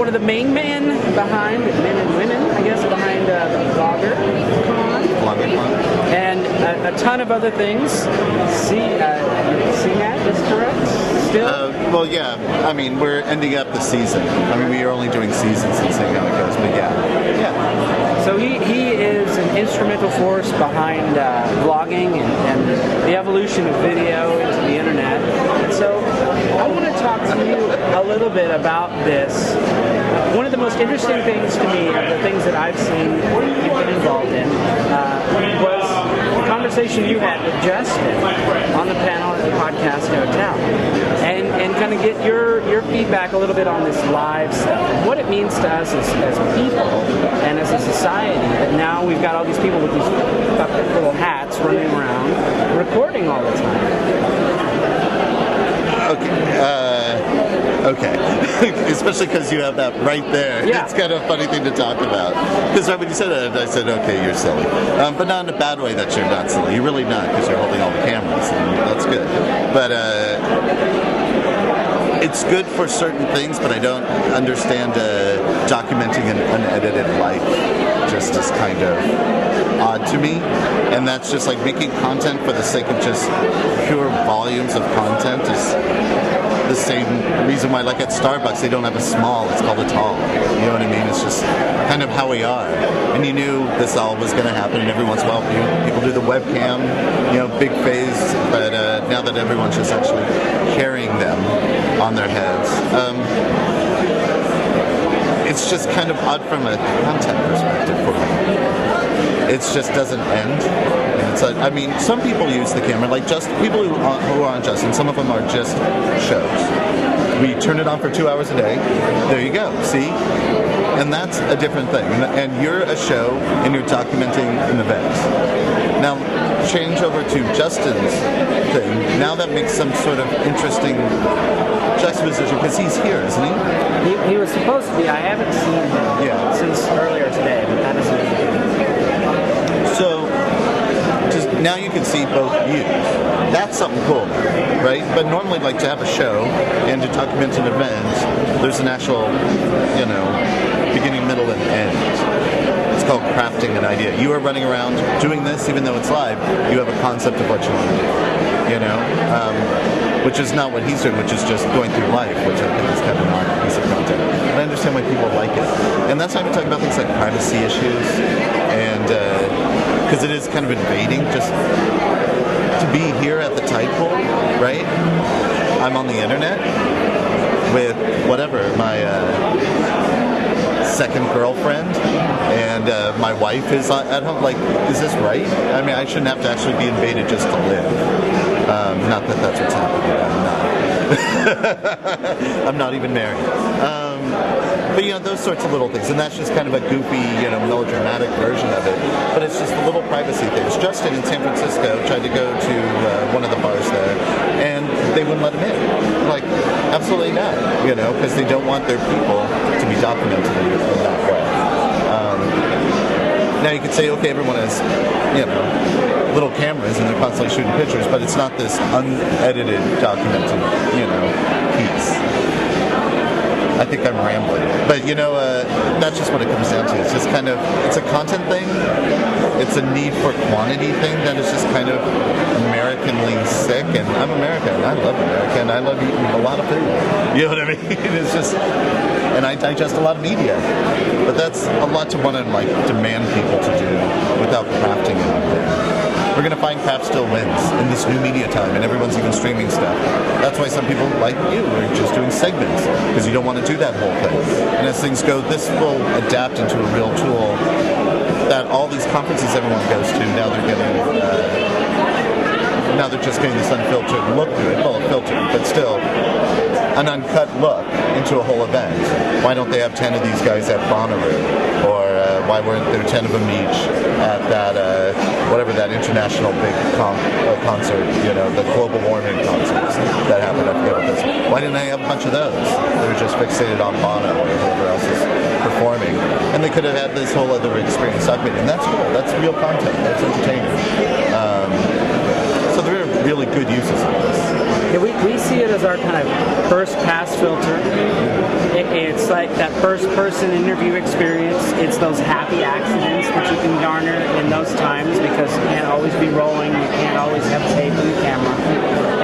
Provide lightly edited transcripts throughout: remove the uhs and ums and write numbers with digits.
one of the main men and women, I guess, behind the Vlogger Con. And a ton of other things. CMAT is correct? Still? Well, yeah. I mean, we're ending up the season. I mean, we are only doing seasons and seeing how it goes, but yeah. So he is an instrumental force behind vlogging and the evolution of video into the internet. And so I want to talk to you a little bit about this. One of the most interesting things to me, of the things that I've seen you've been involved in, was the conversation you had with Justin on the panel at the Podcast Hotel. And kind of get your feedback a little bit on this live stuff and what it means to us as people and as a society that now we've got all these people with these little hats running around recording all the time. Okay. Especially because you have that right there. Yeah. It's kind of a funny thing to talk about. Because right when you said that, I said, okay, you're silly. But not in a bad way that you're not silly. You're really not, because you're holding all the cameras, and that's good. But it's good for certain things, but I don't understand documenting an unedited life just is kind of odd to me. And that's just like making content for the sake of just pure volumes of content is the same reason why, like at Starbucks, they don't have a small, it's called a tall. You know what I mean? It's just kind of how we are. And you knew this all was going to happen, and every once in a while people do the webcam, big phase, but now that everyone's just actually carrying them on their heads, it's just kind of odd from a content perspective for me. It just doesn't end. And it's like, I mean, some people use the camera, like just people who are on Justin, some of them are just shows. We turn it on for 2 hours a day. There you go. See? And that's a different thing. And you're a show and you're documenting an event. Now, change over to Justin's thing. Now that makes some sort of interesting juxtaposition, because he's here, isn't he? He was supposed to be. I haven't seen him since earlier today, but that isn't it. So, just now you can see both views. That's something cool, right? But normally, like, to have a show and to document an event, there's an actual, beginning, middle, and end. It's called crafting an idea. You are running around doing this, even though it's live, you have a concept of what you want to do, which is not what he's doing, which is just going through life, which I think is kind of not a piece of content. And I understand why people like it. And that's not even talking about things like privacy issues, and because it is kind of invading just to be here at the tide pool, right? I'm on the internet with whatever, my second girlfriend, and my wife is at home. Like, is this right? I mean, I shouldn't have to actually be invaded just to live. Not that that's what's happening. I'm not. I'm not even married. But those sorts of little things, and that's just kind of a goofy, melodramatic version of it. But it's just the little privacy things. Justin in San Francisco tried to go to one of the bars there, and they wouldn't let him in. Like, absolutely not, because they don't want their people to be documented in that way. Now you could say, okay, everyone has, little cameras and they're constantly shooting pictures, but it's not this unedited, documented, piece. I think I'm rambling. But, that's just what it comes down to. It's just kind of, it's a content thing. It's a need for quantity thing that is just kind of Americanly sick. And I'm American. I love America. And I love eating a lot of food. You know what I mean? It's just, and I digest a lot of media. But that's a lot to want to, demand people to do without crafting it. We're going to find craft still wins in this new media time, and everyone's even streaming stuff. That's why some people like you are just doing segments, because you don't want to do that whole thing. And as things go, this will adapt into a real tool that all these conferences everyone goes to, now they're getting, now they're just getting this unfiltered look to it. Well, filtered, but still an uncut look into a whole event. Why don't they have 10 of these guys at Bonnaroo? Or why weren't there 10 of them each at that, whatever that international big concert, the global warming concerts that happened up here with us? Why didn't they have a bunch of those? They were just fixated on Bono or whoever else is performing. And they could have had this whole other experience documented. And that's cool. That's real content. That's entertaining. So there are really good uses of this. Yeah, we see it as our kind of first pass filter. It's like that first person interview experience. It's those happy accidents that you can garner in those times because you can't always be rolling, you can't always have tape in the camera.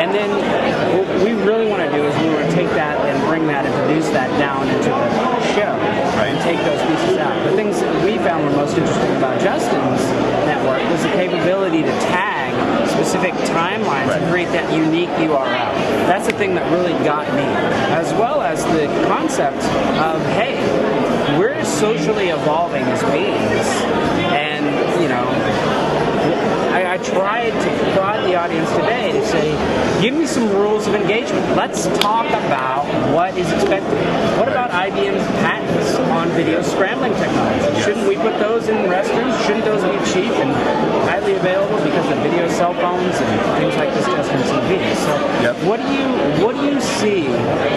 And then what we really want to do is we want to take that and bring that and produce that down into the show. Right. And take those pieces out. The things that we found were most interesting about Justin's network was the capability to tag specific timelines and create that unique URL. That's the thing that really got me, as well as the concept of, hey, we're socially evolving as beings, and I tried to prod the audience today to say, give me some rules of engagement. Let's talk about what is expected. What about IBM's patents on video scrambling technology? Yes. Shouldn't we put those in restrooms? Shouldn't those be cheap and highly available because of video cell phones and things like this just on TV? So what do you see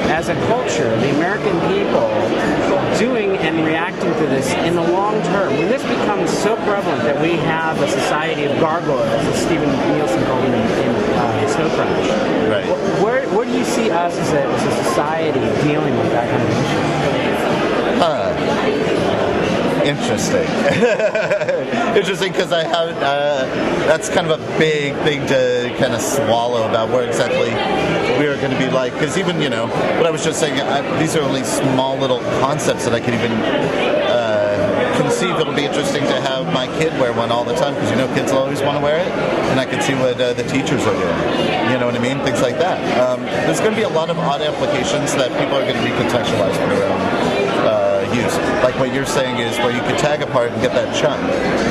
as a culture, the American people, doing and reacting to this in the long term? When this becomes so prevalent that we have a society of gargoyles, as Stephen Nielsen called in Snow Crash. Right. Where do you see us as a society dealing with that kind of issue? Interesting. Interesting because I have that's kind of a big thing to kind of swallow about where exactly we are going to be like. Because even what I was just saying, these are only small little concepts that I can even conceive. It'll be interesting to have my kid wear one all the time because kids will always want to wear it, and I can see what the teachers are doing. You know what I mean? Things like that. There's going to be a lot of odd applications that people are going to recontextualize for their own use. Like what you're saying is where you could tag apart and get that chunk.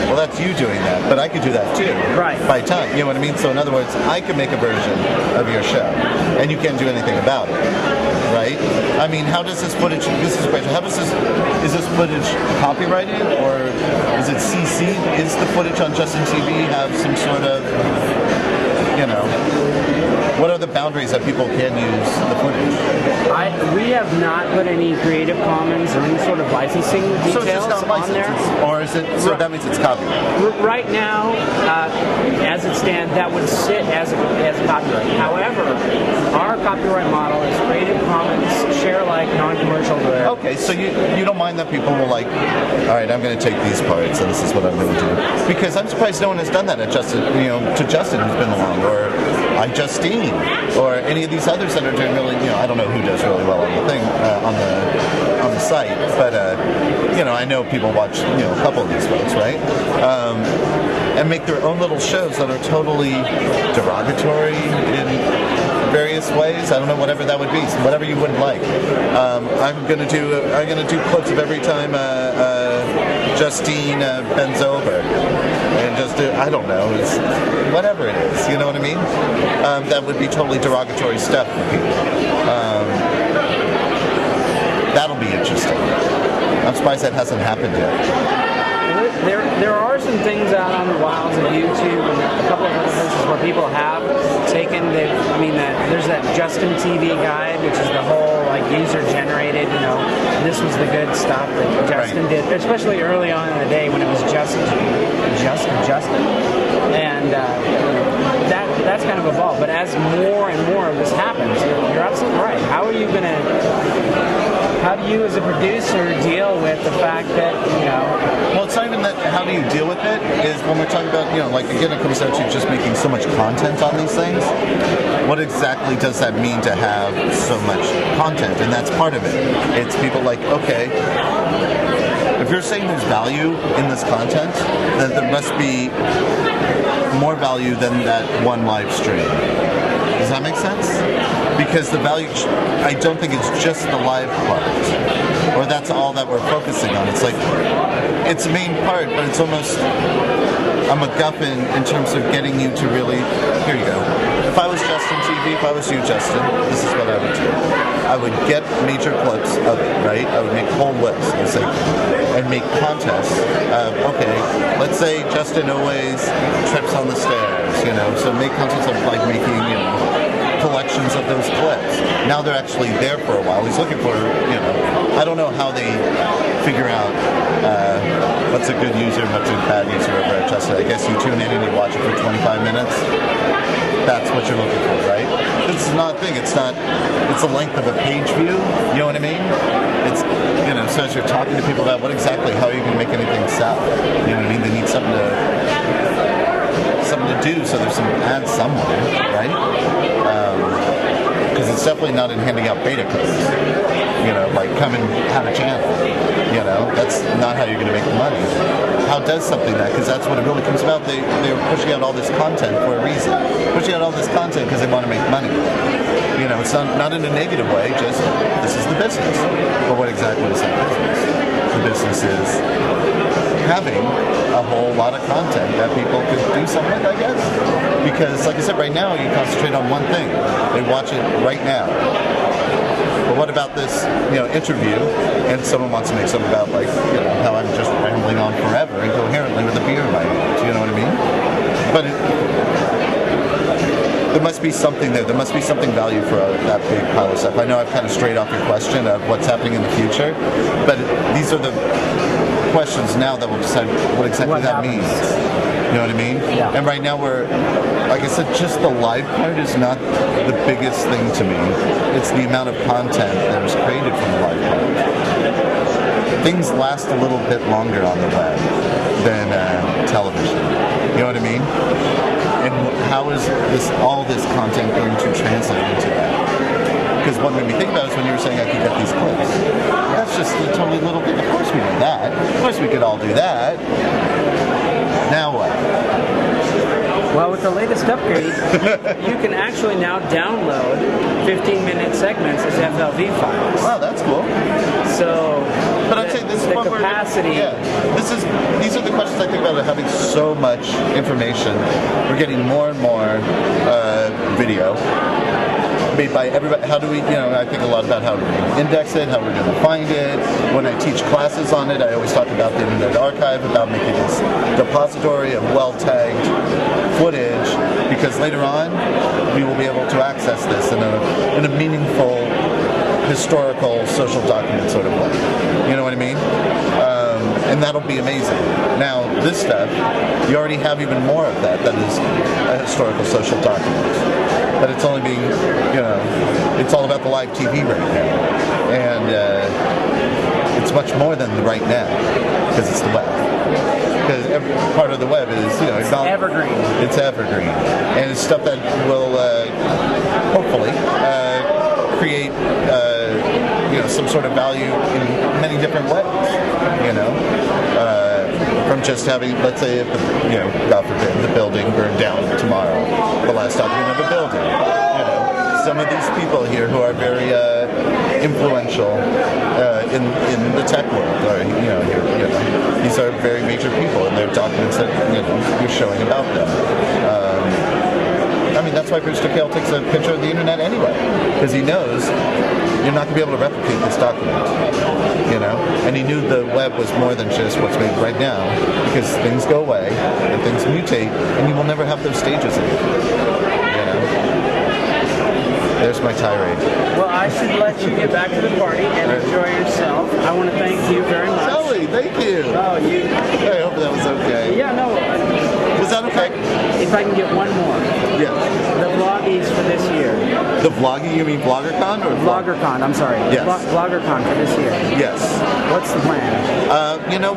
Well, that's you doing that, but I could do that too. Right. By time. You know what I mean? So in other words, I could make a version of your show, and you can't do anything about it. Right? I mean, how does this footage, this is a question, is this footage copyrighted, or is it CC? Is the footage on Justin TV have some sort of, what are the boundaries that people can use the footage? We have not put any Creative Commons or any sort of licensing details so it's just not on there. Or is it, so that means it's copyrighted? Right now, as it stands, that would sit as copyright. However, our copyright model is Creative Commons, share alike, non-commercial. Okay, so you don't mind that people will like, all right, I'm going to take these parts, and this is what I'm going to do. Because I'm surprised no one has done that at Justin, to Justin who's been along, or iJustine, or any of these others that are doing really, I don't know who does really well on the thing, on the site, but I know people watch, a couple of these folks, right? And make their own little shows that are totally derogatory in various ways. I don't know, whatever that would be, whatever you wouldn't like. I'm gonna do clips of every time Justine bends over, and just do, I don't know, it's whatever it is. You know what I mean? That would be totally derogatory stuff for people. That'll be interesting. I'm surprised that hasn't happened yet. There are some things out on the wilds of YouTube and a couple of other places where people have taken there's that Justin TV guide, which is the whole user generated, this was the good stuff that Justin did, especially early on in the day when it was Justin, and that's kind of evolved. But as more and more of this happens, you're absolutely right. How do you as a producer deal with the fact that, Well, it's not even that, how do you deal with it, is when we're talking about, again, it comes down to just making so much content on these things. What exactly does that mean to have so much content? And that's part of it. It's people like, okay, if you're saying there's value in this content, then there must be more value than that one live stream. Does that make sense? Because the value, I don't think it's just the live part, or that's all that we're focusing on. It's like, it's a main part, but it's almost a MacGuffin in terms of getting you to really, here you go. If I was Justin TV, if I was you, Justin, this is what I would do. I would get major clips of it, right? I would make whole lists and make contests of, okay, let's say Justin always trips on the stairs, so make contests of making, collections of those clips. Now they're actually there for a while. He's looking for, I don't know how they figure out what's a good user and what's a bad user over at Justin. I guess you tune in and you watch it for 25 minutes. That's what you're looking for, right? This is not a thing. It's the length of a page view. You know what I mean? It's, so as you're talking to people about how are you going to make anything sell? You know what I mean? They need something to do, so there's some ads somewhere, right? Because it's definitely not in handing out beta codes. Like come and have a channel. That's not how you're going to make the money. How does something that? Because that's what it really comes about. They're pushing out all this content for a reason. Pushing out all this content because they want to make money. It's not in a negative way. Just this is the business. But what exactly is that business? The business is having a whole lot of content that people could do something with, I guess. Because, like I said, right now you concentrate on one thing. They watch it right now. But what about this, interview? And someone wants to make something about, how I'm just rambling on forever incoherently with a beer in my hand. Do you know what I mean? But there must be something there. There must be something value for that big pile of stuff. I know I've kind of strayed off your question of what's happening in the future, but these are the questions now that will decide what exactly that means. You know what I mean? Yeah. And right now like I said, just the live part is not the biggest thing to me. It's the amount of content that was created from the live part. Things last a little bit longer on the web than television. You know what I mean? And how is all this content going to translate into that? Because what made me think about it is when you were saying I could get these clips. That's just a totally little bit. Of course we do that. Of course we could all do that. Now what? Well, with the latest upgrade, you can actually now download 15-minute segments as FLV files. Wow, that's cool. So, but I'd say this is the what capacity. These are the questions I think about having so much information. We're getting more and more video made by everybody. How do we, I think a lot about how we index it, how we're going to find it. When I teach classes on it, I always talk about the Internet Archive, about making this depository of well-tagged footage, because later on we will be able to access this in a meaningful, historical, social document sort of way. You know what I mean? And that'll be amazing. Now, this stuff, you already have even more of that is a historical social document. But it's only being, it's all about the live TV right now. And it's much more than the right now, because it's the web. Because every part of the web is, it's not evergreen. It's evergreen. And it's stuff that will hopefully create some sort of value in many different ways. From just having, let's say, if God forbid, the building burned down tomorrow, the last document of a building. Some of these people here who are very influential in the tech world, or these are very major people, and they're documents that you're showing about them. That's why Brewster Kahle takes a picture of the internet anyway, because he knows you're not going to be able to replicate this document, And he knew the web was more than just what's made right now, because things go away and things mutate, and you will never have those stages again. There's my tirade. Well, I should let you get back to the party and enjoy yourself. I want to thank you very much. Sully, thank you. Oh, I hope that was okay. Yeah, no. Was that okay? If I can get one more. Yes. The vloggies for this year. The vlogging? You mean VloggerCon or VloggerCon? I'm sorry. Yes. VloggerCon for this year. Yes. What's the plan?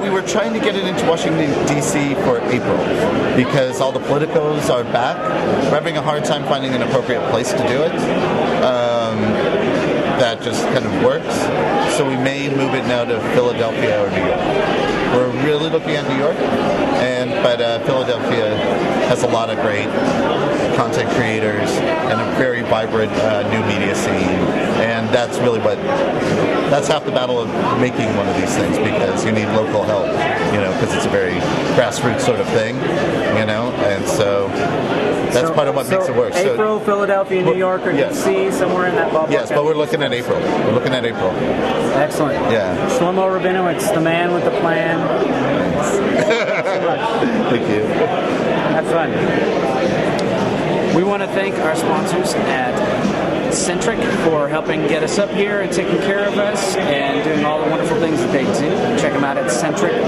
We were trying to get it into Washington, D.C. for April because all the politicos are back. We're having a hard time finding an appropriate place to do it. That just kind of works. So we may move it now to Philadelphia or New York. We're really looking at New York, but Philadelphia has a lot of great content creators and a very vibrant new media scene, and that's really that's half the battle of making one of these things, because you need local help, because it's a very grassroots sort of thing, and so that's part of what makes it work. April, Philadelphia, New York, or DC, somewhere in that ballpark. Yes, but we're looking at April. Excellent. Yeah. Schlomo Rabinowitz, the man with the plan. Thank you. Have fun. We want to thank our sponsors at Centric for helping get us up here and taking care of us and doing all the wonderful things that they do. Check them out at centric.com.